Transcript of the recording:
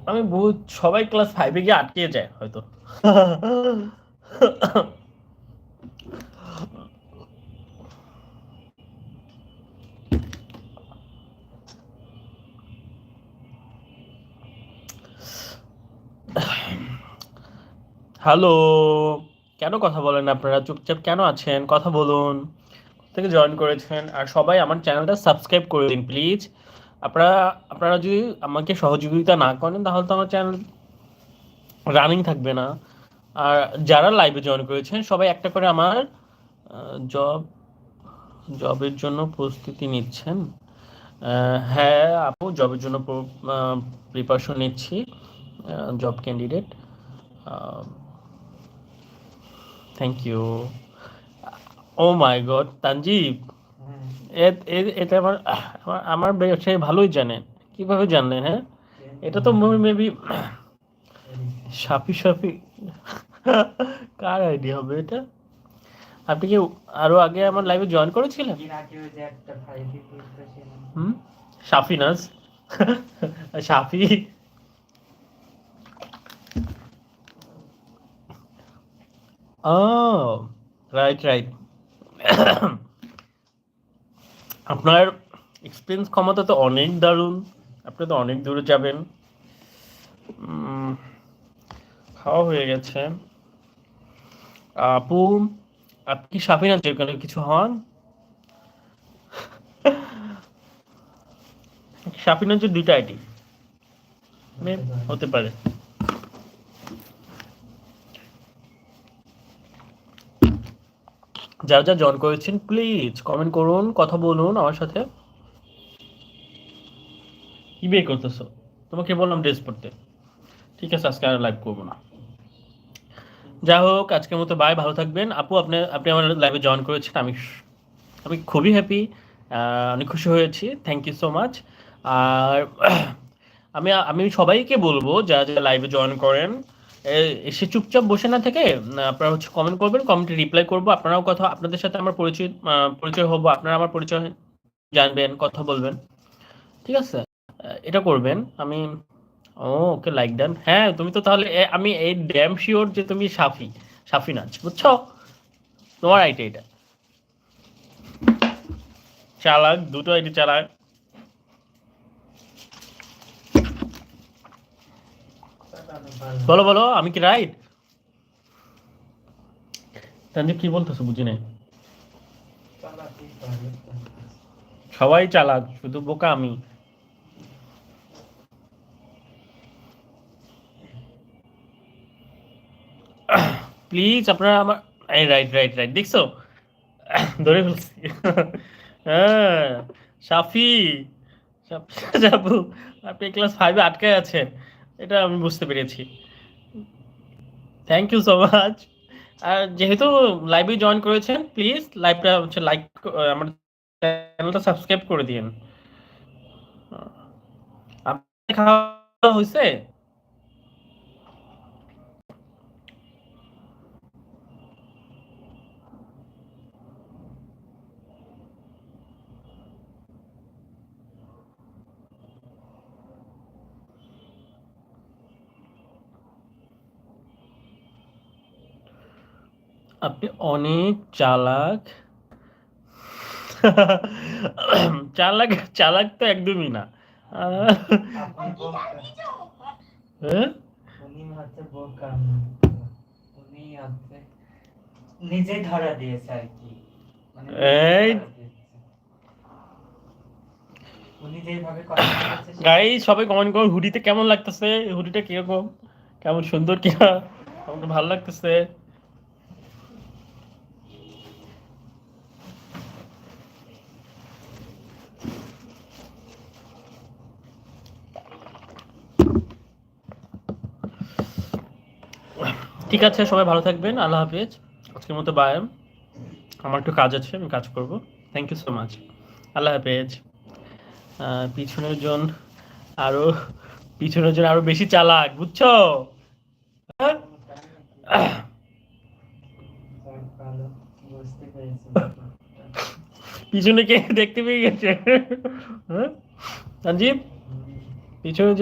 আমি বহুত সবাই ক্লাস 5 গিয়ে আটকে যায় হয়তো। হ্যালো, কেন কথা বলেন আপনারা? চুপচাপ কেন আছেন? কথা বলুন। থেকে জয়েন করেছেন আর সবাই আমার চ্যানেলটা সাবস্ক্রাইব করে দিন প্লিজ। আপনারা আপনারা যদি আমাকে সহযোগিতা না করেন তাহলে তো আমার চ্যানেল রানিং থাকবে না। আর যারা লাইভে জয়েন করেছেন সবাই একটা করে আমার জব জবের জন্য প্রস্তুতি নিচ্ছেন। হ্যাঁ আপু, জবের জন্য প্রিপারেশন নিচ্ছি, job candidate. Thank you. Oh my god, Tanzib, এটা আমার আমার আমার ব্যবসায়ী ভালোই জানেন। কিভাবে জানলেন? হ্যাঁ, এটা তো মেবি সাপি সাপি। কার আইডিয়া হবে এটা? আপনি কি আরো আগে আমার লাইভে জয়েন করেছিলেন? হুম, সাফিনাজ। সাফি। ও, রাইট রাইট। আপনার এক্সপিরিয়েন্স ক্ষমতা তো অনেক দারুণ, আপনি তো অনেক দূরে যাবেন। খাওয়া হয়ে গেছে। আপু, আপনি কি সাফিনাজ এর কোনো কিছু হন? সাফিনাজের দুইটা আইডি হতে পারে। যারা যা জয়েন করেছেন প্লিজ কমেন্ট করুন, কথা বলুন আমার সাথে। কি বিয়ে করতেছো? তোমাকে বললাম ড্রেস পরতে। ঠিক আছে, আজকে আর লাইভ করবো না। যাই হোক, আজকের মতো বাই, ভালো থাকবেন। আপু, আপনি আপনি আমার লাইভে জয়েন করেছেন, আমি আমি খুবই হ্যাপি, অনেক খুশি হয়েছি। Thank you so much. আর আমি আমি সবাইকে বলবো যারা যারা লাইভে জয়েন করেন, এসে চুপচাপ বসে না থেকে আপনারা হচ্ছে কমেন্ট করবেন, কমেন্টে রিপ্লাই করবো। আপনারাও কথা, আপনাদের সাথে আমার পরিচয় হবো, আপনারা আমার পরিচয় জানবেন, কথা বলবেন। ঠিক আছে? এটা করবেন। আমি ও, ওকে, লাইক ডান। হ্যাঁ, তুমি তো তাহলে আমি এই ড্যাম শিওর যে তুমি সাফিনাজ, বুঝছো? তোমার আইটি এটা। চালাক, দুটো আইটি চালাক। বলো বলো, আমি কি রাইট? তানজিব কি বলতেছো বুঝি নাই। সবাই চালাক, শুধু বোকা আমি। প্লিজ আপনারা আমার, এই রাইট রাইট রাইট, দেখছো? ধরে ফেলছি। হ্যাঁ, সাফি, যাবো। আপনি ক্লাস 5-এ আটকে আছেন, এটা আমি বুঝতে পেরেছি। Thank you so much. আর যেহেতু লাইভে জয়েন করেছেন, প্লিজ লাইভটা হচ্ছে লাইক, আমার চ্যানেলটা সাবস্ক্রাইব করে দিন। আপনার খাওয়া হয়েছে? আপনি অনেক চালাক। চালাক, চালাক তো একদমই না। হ্যাঁ? নিজে ধরা দিয়েছে আর কি, মানে এই উনি যেভাবে কথা বলেছে গাইস, সবাই কমেন্ট করুন হুডিতে কেমন লাগতেছে, হুডিটা কিরকম, কেমন সুন্দর কিনা, আমাকে ভালো লাগতেছে। ঠিক আছে, সবাই ভালো থাকবেন, আল্লাহ হাফেজ। আজকের মতো বাই। আমার একটু কাজ আছে, আমি কাজ করব। Thank you so much. আল্লাহ হাফেজ। পিছনের জন আরো, পিছনের জন আরো বেশি চালাক, বুঝছো? হ্যাঁ? ভালো বুঝতে পেরেছি। পিছনে কে দেখতে পেয়ে গেছে? হ্যাঁ, সঞ্জীব, পিছনে যে